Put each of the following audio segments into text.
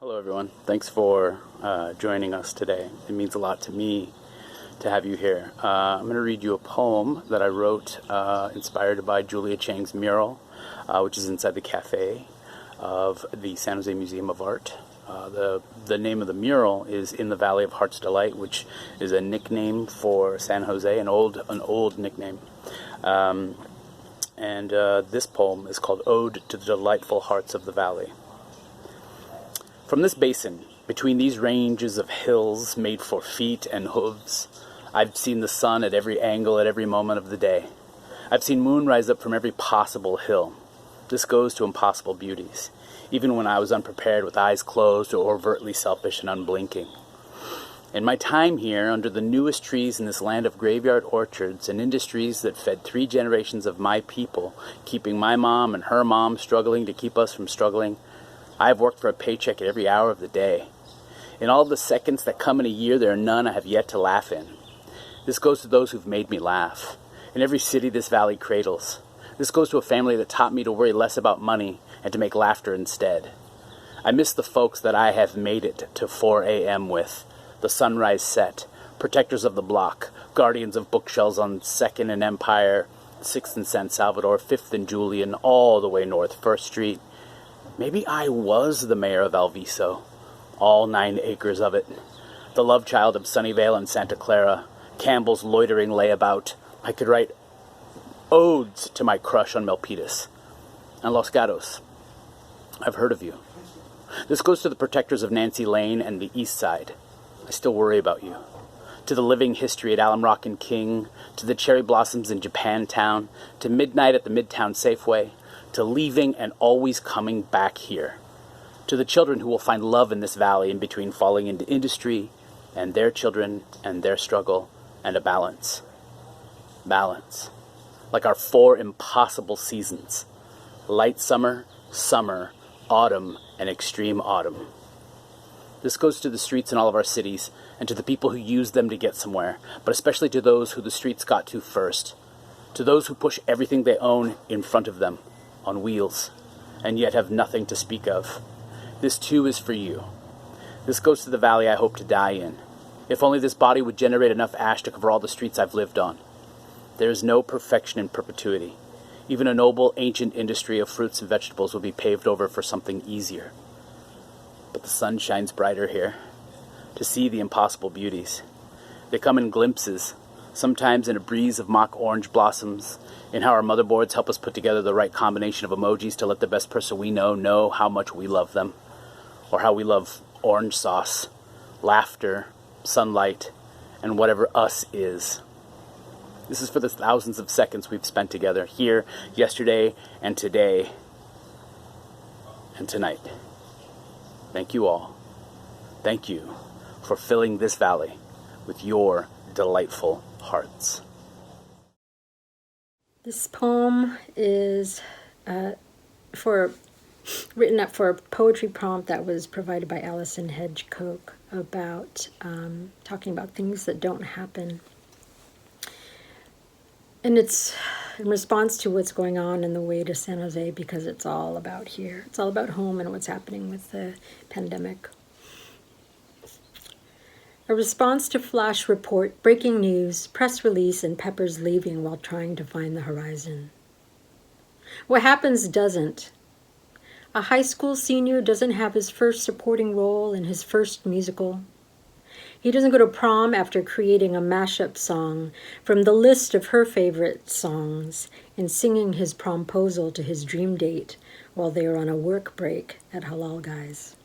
Hello, everyone. Thanks for joining us today. It means a lot to me to have you here. I'm going to read you a poem that I wrote inspired by Julia Chang's mural, which is inside the cafe of the San Jose Museum of Art. The name of the mural is In the Valley of Heart's Delight, which is a nickname for San Jose, an old nickname. This poem is called Ode to the Delightful Hearts of the Valley. From this basin, between these ranges of hills made for feet and hooves, I've seen the sun at every angle at every moment of the day. I've seen moon rise up from every possible hill. This goes to impossible beauties, even when I was unprepared with eyes closed or overtly selfish and unblinking. In my time here, under the newest trees in this land of graveyard orchards and industries that fed 3 generations of my people, keeping my mom and her mom struggling to keep us from struggling, I have worked for a paycheck at every hour of the day. In all the seconds that come in a year, there are none I have yet to laugh in. This goes to those who've made me laugh. In every city this valley cradles. This goes to a family that taught me to worry less about money and to make laughter instead. I miss the folks that I have made it to 4 a.m. with. The sunrise set, protectors of the block, guardians of bookshelves on 2nd and Empire, 6th and San Salvador, 5th and Julian, all the way north, 1st Street. Maybe I was the mayor of Alviso, all 9 acres of it. The love child of Sunnyvale and Santa Clara, Campbell's loitering layabout. I could write odes to my crush on Milpitas. And Los Gatos. I've heard of you. This goes to the protectors of Nancy Lane and the East Side. I still worry about you. To the living history at Alum Rock and King, to the cherry blossoms in Japantown, to midnight at the Midtown Safeway, to leaving and always coming back here. To the children who will find love in this valley in between falling into industry and their children and their struggle and a balance. Balance. Like our 4 impossible seasons. Light summer, summer, autumn, and extreme autumn. This goes to the streets in all of our cities and to the people who use them to get somewhere, but especially to those who the streets got to first. To those who push everything they own in front of them, on wheels, and yet have nothing to speak of. This too is for you. This goes to the valley I hope to die in. If only this body would generate enough ash to cover all the streets I've lived on. There is no perfection in perpetuity. Even a noble ancient industry of fruits and vegetables will be paved over for something easier. But the sun shines brighter here, to see the impossible beauties. They come in glimpses, sometimes in a breeze of mock orange blossoms, in how our motherboards help us put together the right combination of emojis to let the best person we know how much we love them, or how we love orange sauce, laughter, sunlight, and whatever us is. This is for the thousands of seconds we've spent together, here, yesterday, and today, and tonight. Thank you all. Thank you for filling this valley with your delightful hearts. This poem is written up for a poetry prompt that was provided by Allison Hedgecoke about talking about things that don't happen. And it's in response to what's going on in the way to San Jose, because it's all about here. It's all about home and what's happening with the pandemic. A response to flash report, breaking news, press release, and Pepper's leaving while trying to find the horizon. What happens doesn't. A high school senior doesn't have his first supporting role in his first musical. He doesn't go to prom after creating a mashup song from the list of her favorite songs and singing his promposal to his dream date while they are on a work break at Halal Guys.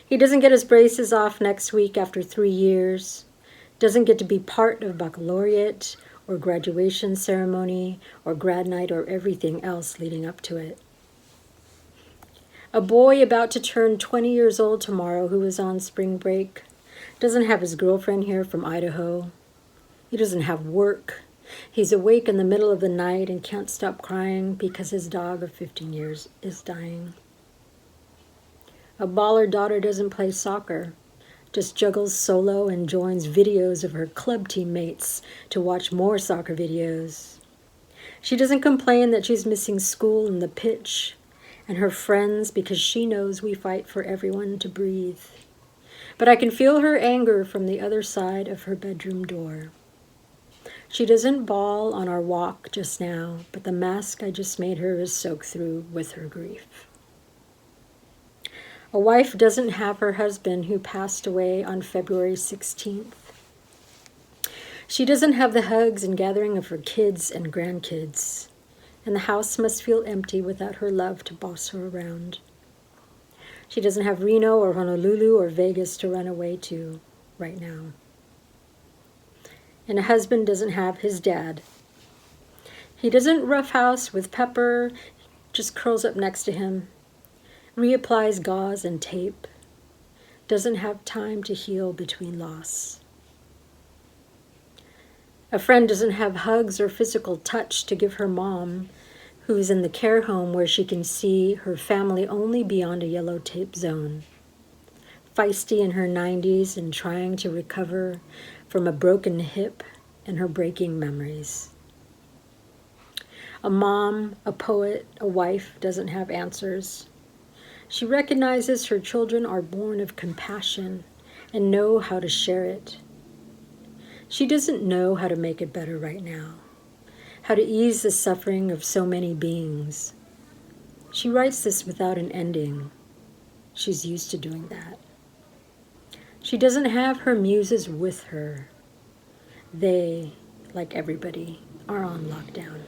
He doesn't get his braces off next week after 3 years, doesn't get to be part of baccalaureate or graduation ceremony or grad night or everything else leading up to it. A boy about to turn 20 years old tomorrow who is on spring break doesn't have his girlfriend here from Idaho. He doesn't have work. He's awake in the middle of the night and can't stop crying because his dog of 15 years is dying. A baller daughter doesn't play soccer, just juggles solo and joins videos of her club teammates to watch more soccer videos. She doesn't complain that she's missing school and the pitch, and her friends because she knows we fight for everyone to breathe. But I can feel her anger from the other side of her bedroom door. She doesn't bawl on our walk just now, but the mask I just made her is soaked through with her grief. A wife doesn't have her husband who passed away on February 16th. She doesn't have the hugs and gathering of her kids and grandkids, and the house must feel empty without her love to boss her around. She doesn't have Reno or Honolulu or Vegas to run away to right now. And a husband doesn't have his dad. He doesn't roughhouse with Pepper, just curls up next to him, reapplies gauze and tape, doesn't have time to heal between loss. A friend doesn't have hugs or physical touch to give her mom, who's in the care home where she can see her family only beyond a yellow tape zone. Feisty in her 90s and trying to recover from a broken hip and her breaking memories. A mom, a poet, a wife doesn't have answers. She recognizes her children are born of compassion and know how to share it. She doesn't know how to make it better right now, how to ease the suffering of so many beings. She writes this without an ending. She's used to doing that. She doesn't have her muses with her. They, like everybody, are on lockdown.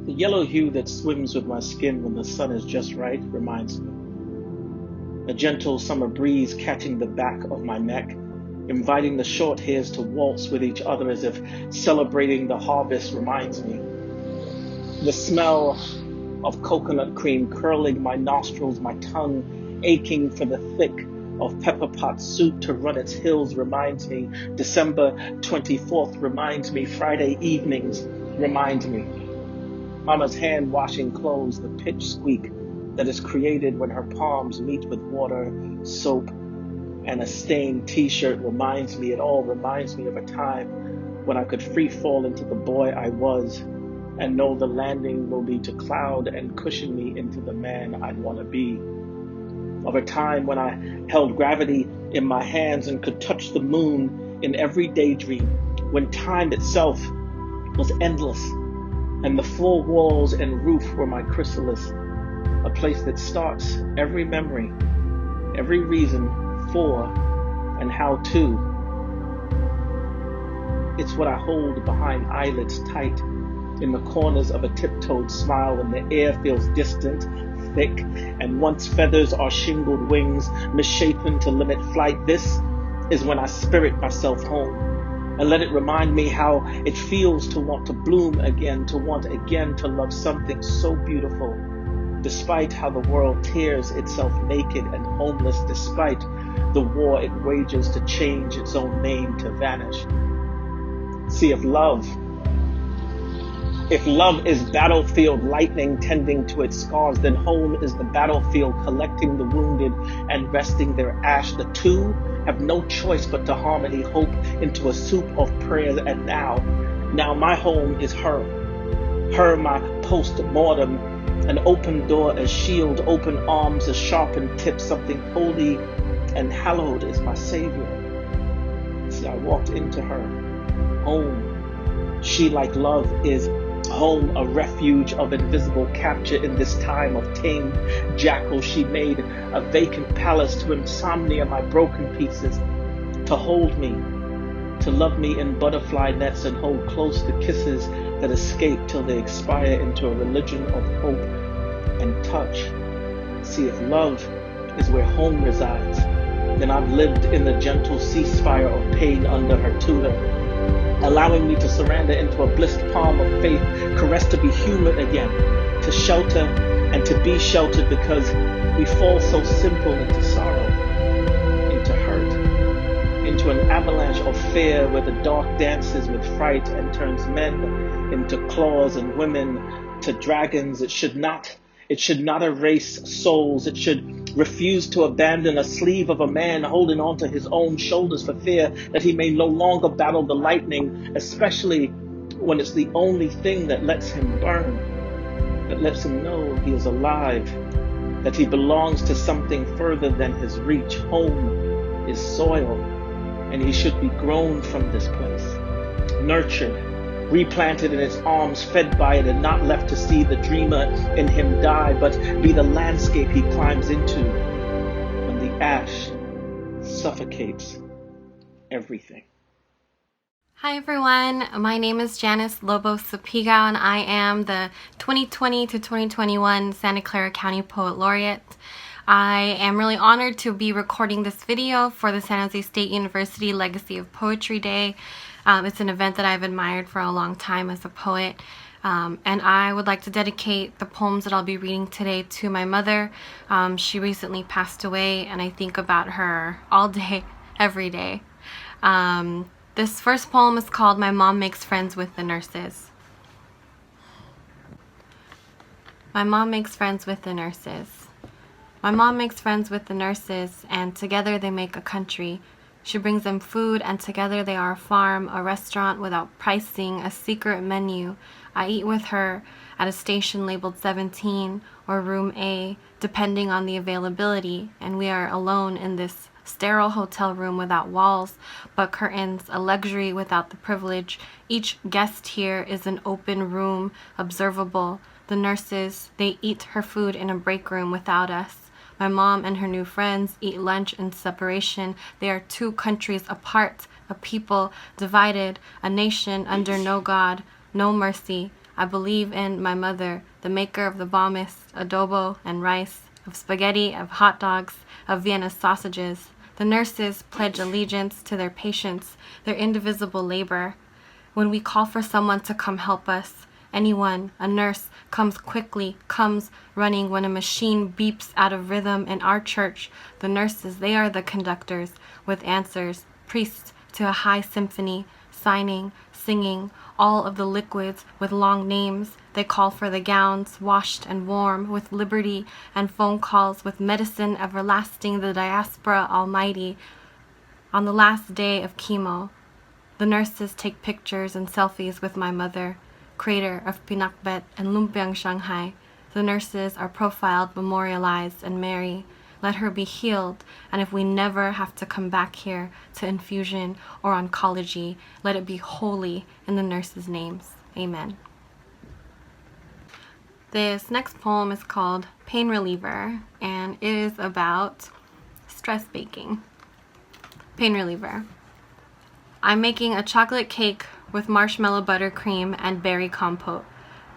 The yellow hue that swims with my skin when the sun is just right reminds me. A gentle summer breeze catching the back of my neck, inviting the short hairs to waltz with each other as if celebrating the harvest reminds me. The smell of coconut cream curling my nostrils, my tongue aching for the thick of pepper pot soup to run its hills reminds me. December 24th reminds me. Friday evenings remind me. Mama's hand washing clothes, the pitch squeak that is created when her palms meet with water, soap, and a stained t-shirt reminds me. It all reminds me of a time when I could free fall into the boy I was and know the landing will be to cloud and cushion me into the man I'd want to be. Of a time when I held gravity in my hands and could touch the moon in every daydream, when time itself was endless and the four walls and roof were my chrysalis, a place that starts every memory, every reason for and how to. It's what I hold behind eyelids tight, in the corners of a tiptoed smile when the air feels distant, thick, and once feathers are shingled wings, misshapen to limit flight. This is when I spirit myself home and let it remind me how it feels to want to bloom again, to want again to love something so beautiful, despite how the world tears itself naked and homeless, despite the war it wages to change its own name to vanish. See, if love is battlefield lightning tending to its scars, then home is the battlefield collecting the wounded and resting their ash. The two have no choice but to harmony, hope into a soup of prayers. And now my home is her my post-mortem, an open door, a shield, open arms, a sharpened tip, something holy and hallowed is my savior. See, I walked into her home. She, like love, is home, a refuge of invisible capture in this time of tamed jackal. She made a vacant palace to insomnia my broken pieces, to hold me to love me in butterfly nets and hold close the kisses that escape till they expire into a religion of hope and touch. See, if love is where home resides, then I've lived in the gentle ceasefire of pain under her tutor, allowing me to surrender into a blissed palm of faith, caressed to be human again, to shelter and to be sheltered, because we fall so simple into sorrow, into hurt, into an avalanche of fear where the dark dances with fright and turns men into claws and women to dragons. It should not erase souls. It should refuse to abandon a sleeve of a man holding onto his own shoulders for fear that he may no longer battle the lightning, especially when it's the only thing that lets him burn, that lets him know he is alive, that he belongs to something further than his reach. Home is soil, and he should be grown from this place, nurtured, replanted in its arms, fed by it, and not left to see the dreamer in him die, but be the landscape he climbs into when the ash suffocates everything. Hi everyone, my name is Janice Lobo Sapigao, and I am the 2020 to 2021 Santa Clara County Poet Laureate. I am really honored to be recording this video for the San Jose State University Legacy of Poetry Day. It's an event that I've admired for a long time as a poet, and I would like to dedicate the poems that I'll be reading today to my mother. She recently passed away, and I think about her all day, every day. This first poem is called My Mom Makes Friends with the Nurses. My mom makes friends with the nurses. My mom makes friends with the nurses, and together they make a country. She brings them food, and together they are a farm, a restaurant without pricing, a secret menu. I eat with her at a station labeled 17 or room A, depending on the availability, and we are alone in this sterile hotel room without walls but curtains, a luxury without the privilege. Each guest here is an open room, observable. The nurses, they eat her food in a break room without us. My mom and her new friends eat lunch in separation. They are two countries apart, a people divided, a nation under no God, no mercy. I believe in my mother, the maker of the bombest, adobo and rice, of spaghetti, of hot dogs, of Vienna sausages. The nurses pledge allegiance to their patients, their indivisible labor. When we call for someone to come help us, anyone, a nurse, comes quickly, comes running when a machine beeps out of rhythm in our church. The nurses, they are the conductors with answers, priests to a high symphony, signing, singing, all of the liquids with long names. They call for the gowns, washed and warm, with liberty and phone calls, with medicine everlasting, the diaspora almighty. On the last day of chemo, the nurses take pictures and selfies with my mother, crater of Pinakbet and Lumpiang, Shanghai. The nurses are profiled, memorialized, and merry. Let her be healed, and if we never have to come back here to infusion or oncology, let it be holy in the nurses' names. Amen. This next poem is called Pain Reliever, and it is about stress baking. Pain Reliever. I'm making a chocolate cake with marshmallow buttercream and berry compote,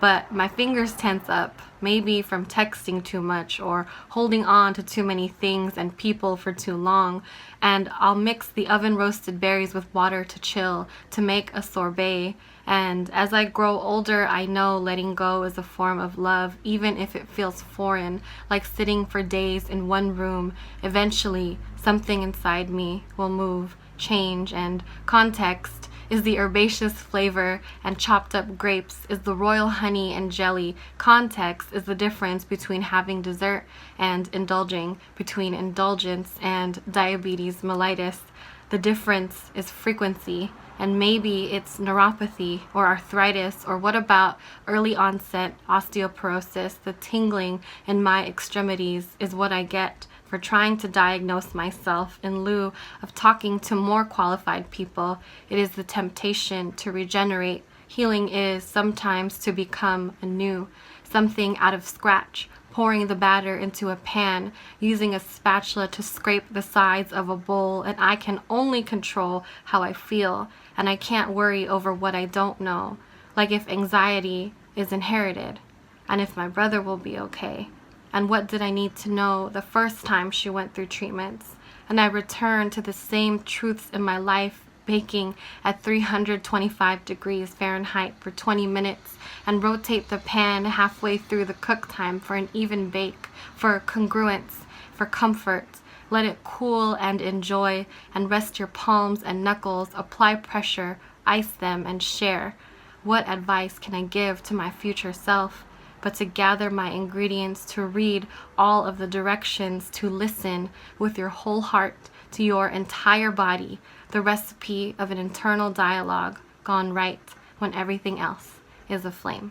but my fingers tense up, maybe from texting too much or holding on to too many things and people for too long, and I'll mix the oven roasted berries with water to chill, to make a sorbet. And as I grow older, I know letting go is a form of love, even if it feels foreign, like sitting for days in one room. Eventually, something inside me will move, change, and context is the herbaceous flavor, and chopped up grapes is the royal honey and jelly. Context is the difference between having dessert and indulging, between indulgence and diabetes mellitus. The difference is frequency, and maybe it's neuropathy or arthritis, or what about early onset osteoporosis? The tingling in my extremities is what I get for trying to diagnose myself in lieu of talking to more qualified people. It is the temptation to regenerate. Healing is sometimes to become anew, something out of scratch, pouring the batter into a pan, using a spatula to scrape the sides of a bowl, and I can only control how I feel, and I can't worry over what I don't know, like if anxiety is inherited, and if my brother will be okay. And what did I need to know the first time she went through treatments? And I returned to the same truths in my life, baking at 325 degrees Fahrenheit for 20 minutes, and rotate the pan halfway through the cook time for an even bake, for congruence, for comfort. Let it cool and enjoy, and rest your palms and knuckles, apply pressure, ice them, and share. What advice can I give to my future self but to gather my ingredients, to read all of the directions, to listen with your whole heart to your entire body, the recipe of an internal dialogue gone right when everything else is aflame.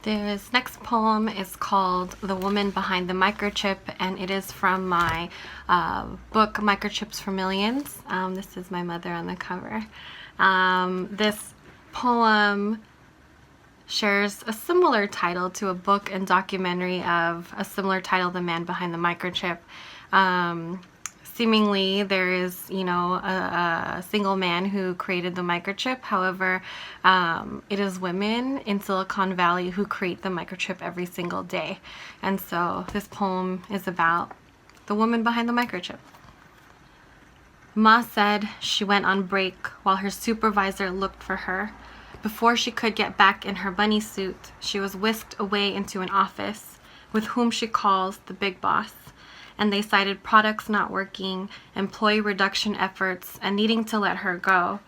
This next poem is called The Woman Behind the Microchip, and it is from my book, Microchips for Millions. This is my mother on the cover. This poem shares a similar title to a book and documentary of a similar title, The Man Behind the Microchip. Seemingly there is, a single man who created the microchip. However, it is women in Silicon Valley who create the microchip every single day. And so this poem is about the woman behind the microchip. Ma said she went on break while her supervisor looked for her. Before she could get back in her bunny suit, she was whisked away into an office with whom she calls the big boss, and they cited products not working, employee reduction efforts, and needing to let her go.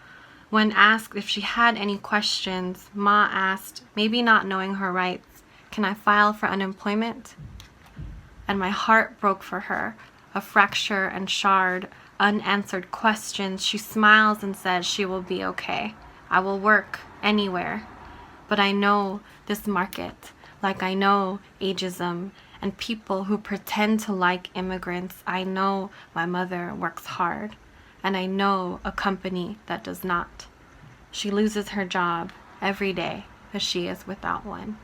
When asked if she had any questions, Ma asked, maybe not knowing her rights, "Can I file for unemployment?" And my heart broke for her, a fracture and shard, unanswered questions. She smiles and says she will be okay. I will work anywhere. But I know this market, like I know ageism and people who pretend to like immigrants. I know my mother works hard, and I know a company that does not. She loses her job every day because she is without one.